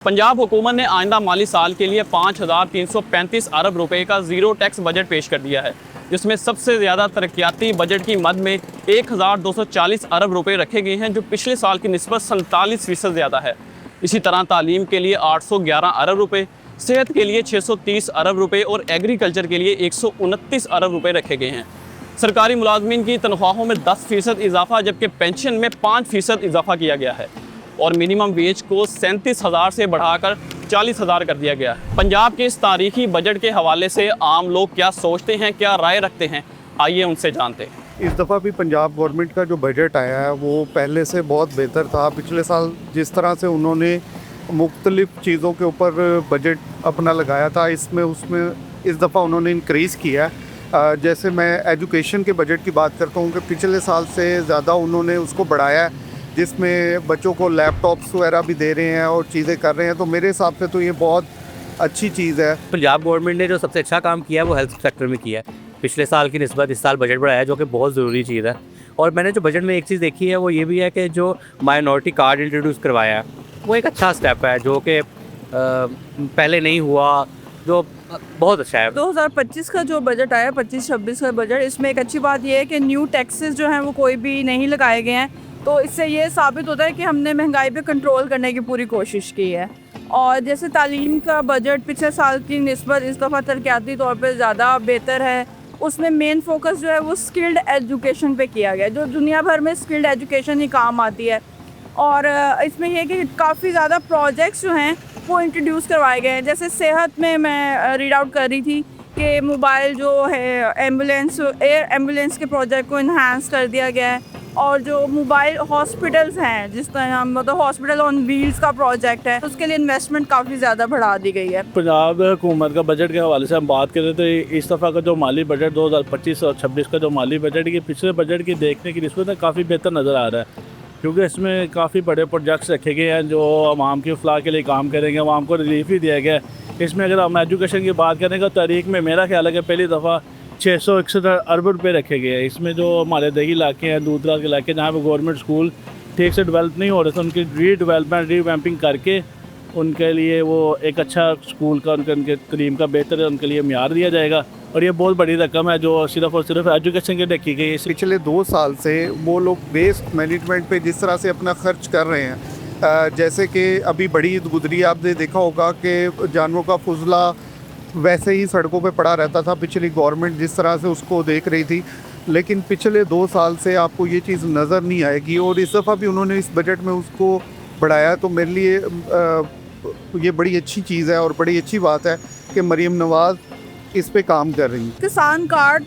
पंजाब हुकूमत ने आइंदा माली साल के लिए 5,335 अरब रुपए का ज़ीरो टैक्स बजट पेश कर दिया है, जिसमें सबसे ज़्यादा तरक्याती बजट की मद में 1,240 अरब रुपए रखे गए हैं, जो पिछले साल की निस्बत 47% ज़्यादा है। इसी तरह तालीम के लिए 811 अरब रुपए, सेहत के लिए 630 अरब रुपए और एग्रीकल्चर के लिए 129 अरब रुपए रखे गए हैं। सरकारी मुलाजमीन की तनख्वाहों में 10% इजाफा जबकि पेंशन में 5% इजाफा किया गया है और मिनिमम वेज को 37,000 से बढ़ाकर 40,000 कर दिया गया है। पंजाब के इस तारीखी बजट के हवाले से आम लोग क्या सोचते हैं, क्या राय रखते हैं, आइए उनसे जानते हैं। इस दफ़ा भी पंजाब गवर्नमेंट का जो बजट आया है वो पहले से बहुत बेहतर था। पिछले साल जिस तरह से उन्होंने मुख्तलिफ़ चीज़ों के ऊपर बजट अपना लगाया था, उसमें इस दफ़ा उन्होंने इंक्रीज़ किया है। जैसे मैं एजुकेशन के बजट की बात करता हूँ कि पिछले साल से ज़्यादा उन्होंने उसको बढ़ाया है, जिसमें बच्चों को लैपटॉप्स वगैरह भी दे रहे हैं और चीज़ें कर रहे हैं। तो मेरे हिसाब से तो ये बहुत अच्छी चीज़ है। पंजाब गवर्नमेंट ने जो सबसे अच्छा काम किया है वो हेल्थ सेक्टर में किया है। पिछले साल की निस्बत इस साल बजट बढ़ाया है, जो कि बहुत ज़रूरी चीज़ है। और मैंने जो बजट में एक चीज़ देखी है वो ये भी है कि जो माइनॉरिटी कार्ड इंट्रोड्यूस करवाया है वो एक अच्छा स्टेप है, जो कि पहले नहीं हुआ, जो बहुत अच्छा है। 2025 का जो बजट आया, 25-26 का बजट, इसमें एक अच्छी बात यह है कि न्यू टैक्सेस जो हैं वो कोई भी नहीं लगाए गए हैं। तो इससे ये साबित होता है कि हमने महंगाई पे कंट्रोल करने की पूरी कोशिश की है। और जैसे तालीम का बजट पिछले साल की निस्बत इस दफ़ा तरक्याती तौर पे ज़्यादा बेहतर है। उसमें मेन फोकस जो है वो स्किल्ड एजुकेशन पे किया गया है, जो दुनिया भर में स्किल्ड एजुकेशन ही काम आती है। और इसमें यह है कि काफ़ी ज़्यादा प्रोजेक्ट्स जो हैं वो इंट्रोड्यूस करवाए गए हैं। जैसे सेहत में मैं रीड आउट कर रही थी कि मोबाइल जो है एयर एम्बुलेंस के प्रोजेक्ट को इन्हांस कर दिया गया है। और जो मोबाइल हॉस्पिटल्स हैं, जिस तरह हम मतलब हॉस्पिटल ऑन व्हील्स का प्रोजेक्ट है, उसके लिए इन्वेस्टमेंट काफ़ी ज़्यादा बढ़ा दी गई है। पंजाब हुकूमत का बजट के हवाले से हम बात करें तो इस दफ़ा का जो माली बजट 2025 और 26 का जो माली बजट है, पिछले बजट की देखने की निस्बत में काफ़ी बेहतर नज़र आ रहा है, क्योंकि इसमें काफ़ी बड़े प्रोजेक्ट्स रखे गए हैं जो आवाम की फलाह के लिए काम करेंगे। आवाम को रिलीफ ही दिया गया है। इसमें अगर हम एजुकेशन की बात करें तो तारीख में मेरा ख्याल है कि पहली दफ़ा 661 अरब रुपये रखे गए हैं। इसमें जो हमारे दही इलाके हैं, दूर दराज के इलाके जहाँ पे गवर्नमेंट स्कूल ठीक से डेवलप नहीं हो रहे थे, उनकी रीवैम्पिंग करके उनके लिए वो एक अच्छा स्कूल का उनके तलीम का बेहतर उनके लिए म्यार दिया जाएगा। और ये बहुत बड़ी रकम है जो सिर्फ़ और सिर्फ एजुकेशन के लिए की गई है। पिछले 2 साल से वो लोग वेस्ट मैनेजमेंट पे जिस तरह से अपना खर्च कर रहे हैं, जैसे कि अभी बड़ी ईद गुजरी, आपने देखा होगा कि जानवरों का फुजला वैसे ही सड़कों पे पड़ा रहता था। पिछली गवर्नमेंट जिस तरह से उसको देख रही थी, लेकिन पिछले 2 साल से आपको ये चीज़ नज़र नहीं आएगी। और इस दफ़ा भी उन्होंने इस बजट में उसको बढ़ाया, तो मेरे लिए ये बड़ी अच्छी चीज़ है और बड़ी अच्छी बात है कि मरीम नवाज़ इस पे काम कर रही है। किसान कार्ड,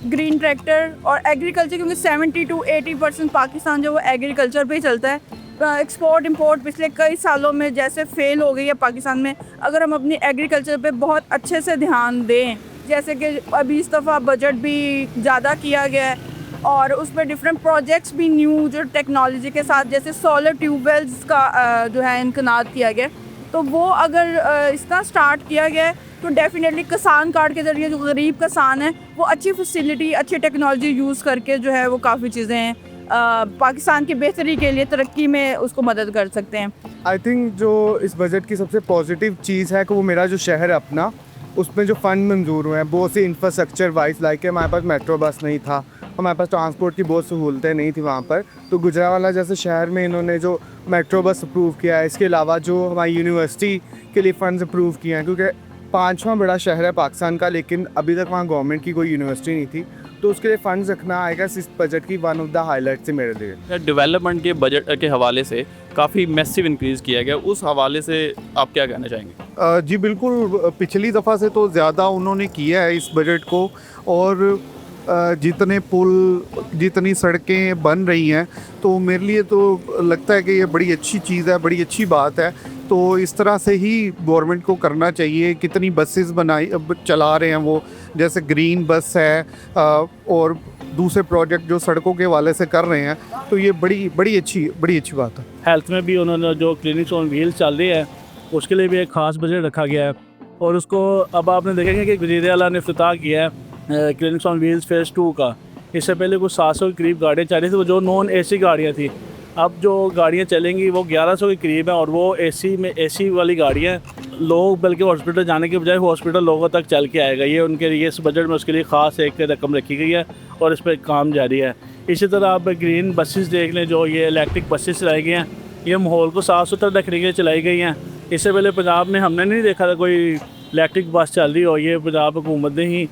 ग्रीन ट्रैक्टर और एग्रीकल्चर, क्योंकि 70 to 80% पाकिस्तान जो वो एग्रीकल्चर पे ही चलता है। एक्सपोर्ट इंपोर्ट पिछले कई सालों में जैसे फेल हो गई है पाकिस्तान में। अगर हम अपनी एग्रीकल्चर पे बहुत अच्छे से ध्यान दें, जैसे कि अभी इस दफ़ा बजट भी ज़्यादा किया गया है और उसमें डिफरेंट प्रोजेक्ट्स भी न्यू जो टेक्नोलॉजी के साथ, जैसे सोलर ट्यूबवेल्स का जो है इनकनाद किया गया, तो वो अगर इसका स्टार्ट किया गया है तो डेफिनेटली किसान कार्ड के ज़रिए जो गरीब किसान है वो अच्छी फैसिलिटी, अच्छी टेक्नोलॉजी यूज़ करके जो है वो काफ़ी चीज़ें पाकिस्तान की बेहतरी के लिए, तरक्की में उसको मदद कर सकते हैं। आई थिंक जो इस बजट की सबसे पॉजिटिव चीज़ है कि वो मेरा जो शहर है अपना, उसमें जो फ़ंड मंजूर हुए हैं बहुत सी इंफ्रास्ट्रक्चर वाइज, लाइक हमारे पास मेट्रो बस नहीं था, हमारे पास ट्रांसपोर्ट की बहुत सहूलतें नहीं थी वहाँ पर। तो गुजरावाला जैसे शहर में इन्होंने जो मेट्रो बस अप्रूव किया है, इसके अलावा जो हमारी यूनिवर्सिटी के लिए फ़ंड्स अप्रूव किए हैं, क्योंकि 5वां बड़ा शहर है पाकिस्तान का, लेकिन अभी तक वहाँ गवर्नमेंट की कोई यूनिवर्सिटी नहीं थी, तो उसके लिए फ़ंड्स रखना आएगा इस बजट की वन ऑफ द हाईलाइट्स है मेरे लिए। डेवलपमेंट के बजट के हवाले से काफ़ी मैसिव इंक्रीज़ किया गया, उस हवाले से आप क्या कहना चाहेंगे? जी बिल्कुल, पिछली दफ़ा से तो ज़्यादा उन्होंने किया है इस बजट को। और जितने पुल, जितनी सड़कें बन रही हैं, तो मेरे लिए तो लगता है कि ये बड़ी अच्छी चीज़ है, बड़ी अच्छी बात है। तो इस तरह से ही गवर्नमेंट को करना चाहिए। कितनी बसेस चला रहे हैं वो, जैसे ग्रीन बस है और दूसरे प्रोजेक्ट जो सड़कों के हवाले से कर रहे हैं, तो ये बड़ी अच्छी बात है। हेल्थ में भी उन्होंने जो क्लिनिक्स ऑन व्हील्स चल रही है उसके लिए भी एक ख़ास बजट रखा गया है। और उसको अब आपने देखेंगे कि वज़ीर आला ने इफ्तिताह किया है क्लिनिक्स ऑन व्हील्स फेज़ 2 का। इससे पहले कुछ 700 के करीब गाड़ियाँ चल रही थी, वो जो नॉन AC गाड़ियाँ थी, अब जो गाड़ियाँ चलेंगी वो 1100 के करीब है, और वो एसी वाली गाड़ियाँ लोग बल्कि हॉस्पिटल जाने के बजाय हॉस्पिटल लोगों तक चल के आएगा। ये उनके लिए इस बजट में उसके लिए ख़ास एक रकम रखी गई है और इस पर काम जारी है। इसी तरह आप ग्रीन बसेस देख लें, जो ये इलेक्ट्रिक बसेस चलाई गई हैं, ये माहौल को साफ़ सुथरा रखने के लिए चलाई गई हैं। इससे पहले पंजाब में हमने नहीं देखा था कोई इलेक्ट्रिक बस चल रही हो। ये पंजाब हुकूमत ने ही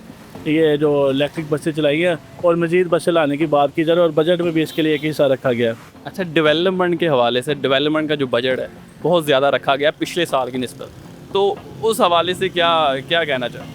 ये जो इलेक्ट्रिक बसें चलाई है और मज़ीद बसें लाने की बात की जा रही है, और बजट में भी इसके लिए एक हिस्सा रखा गया। अच्छा, डेवलपमेंट के हवाले से डेवलपमेंट का जो बजट है बहुत ज़्यादा रखा गया पिछले साल की निस्बत, तो उस हवाले से क्या क्या कहना चाहें?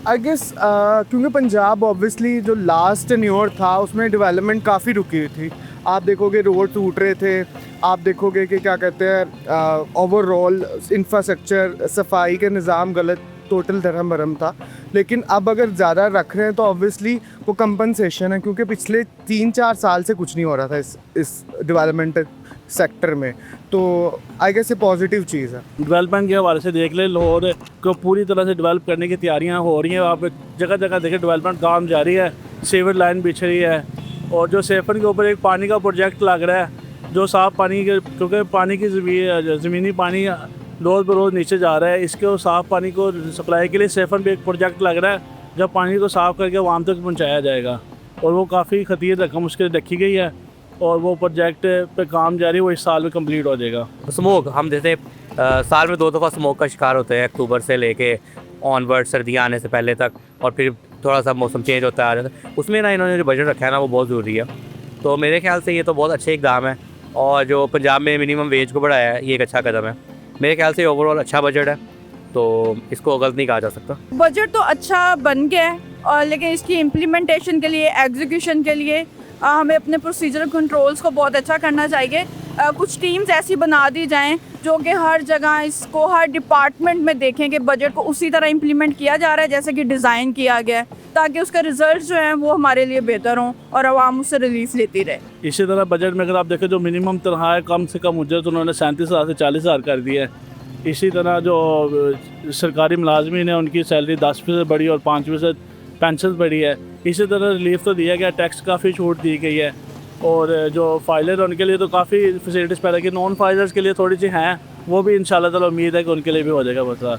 आई गेस क्योंकि पंजाब ऑब्वियसली जो लास्ट टेन्योर था उसमें डेवलपमेंट काफ़ी रुकी हुई थी। आप देखोगे रोड टूट रहे थे, आप देखोगे कि क्या कहते हैं ओवरऑल इंफ्रास्ट्रक्चर सफाई के निज़ाम गलत टोटल धर्म भरम था। लेकिन अब अगर ज़्यादा रख रहे हैं तो ऑब्वियसली वो कंपनसेशन है, क्योंकि पिछले 3-4 साल से कुछ नहीं हो रहा था इस डेवलपमेंट सेक्टर में। तो आई गेस ये पॉजिटिव चीज़ है। डेवलपमेंट के हवाले से देख ले, लाहौर को पूरी तरह से डेवलप करने की तैयारियां हो रही हैं। आप जगह जगह देखें डेवलपमेंट काम जारी है, सीवर लाइन बिछ रही है, और जो सेफन के ऊपर एक पानी का प्रोजेक्ट लग रहा है जो साफ़ पानी के, क्योंकि पानी की ज़मीनी पानी रोज़ बरोज़ नीचे जा रहा है, इसके साफ़ पानी को सप्लाई के लिए सेफन पे एक प्रोजेक्ट लग रहा है, जब पानी को साफ़ करके आवाम तक पहुँचाया जाएगा, और वो काफ़ी खतीर रकम उसके लिए रखी गई है, और वो प्रोजेक्ट पे काम जारी वो इस साल में कंप्लीट हो जाएगा। स्मोक हम जैसे साल में 2 दफ़ा स्मोक का शिकार होते हैं, अक्टूबर से लेके ऑनवर्ड सर्दियाँ आने से पहले तक, और फिर थोड़ा सा मौसम चेंज होता आ जाता है। उसमें ना इन्होंने जो बजट रखा है ना वो बहुत ज़रूरी है। तो मेरे ख्याल से ये तो बहुत अच्छे इकदाम है, और जो पंजाब में मिनिमम वेज को बढ़ाया है ये एक अच्छा कदम है। मेरे ख्याल से ओवरऑल अच्छा बजट है, तो इसको गलत नहीं कहा जा सकता। बजट तो अच्छा बन गया है, और लेकिन इसकी इम्प्लीमेंटेशन के लिए, एग्जीक्यूशन के लिए हमें अपने प्रोसीजरल कंट्रोल्स को बहुत अच्छा करना चाहिए। कुछ टीम्स ऐसी बना दी जाएं जो कि हर जगह इसको हर डिपार्टमेंट में देखें कि बजट को उसी तरह इम्प्लीमेंट किया जा रहा है जैसे कि डिज़ाइन किया गया है, ताकि उसका रिजल्ट जो है वो हमारे लिए बेहतर हों और आवाम उससे रिलीफ लेती रहे। इसी तरह बजट में अगर आप देखें जो मिनिमम तनख्वाह है कम से कम उजरत उन्होंने 37,000 से 40,000 कर दी है। इसी तरह जो सरकारी मुलाजमीन है उनकी सैलरी 10% बढ़ी और 5% पेंशन बढ़ी है। इसी तरह रिलीफ तो दिया गया, टैक्स काफ़ी छूट दी गई है, और जो फाइलर उनके लिए तो काफ़ी फैसिलिटीज़ पैदा की। नॉन फाइलर्स के लिए थोड़ी सी हैं, वो भी इंशाल्लाह ताला उम्मीद है कि उनके लिए भी हो जाएगा मसला।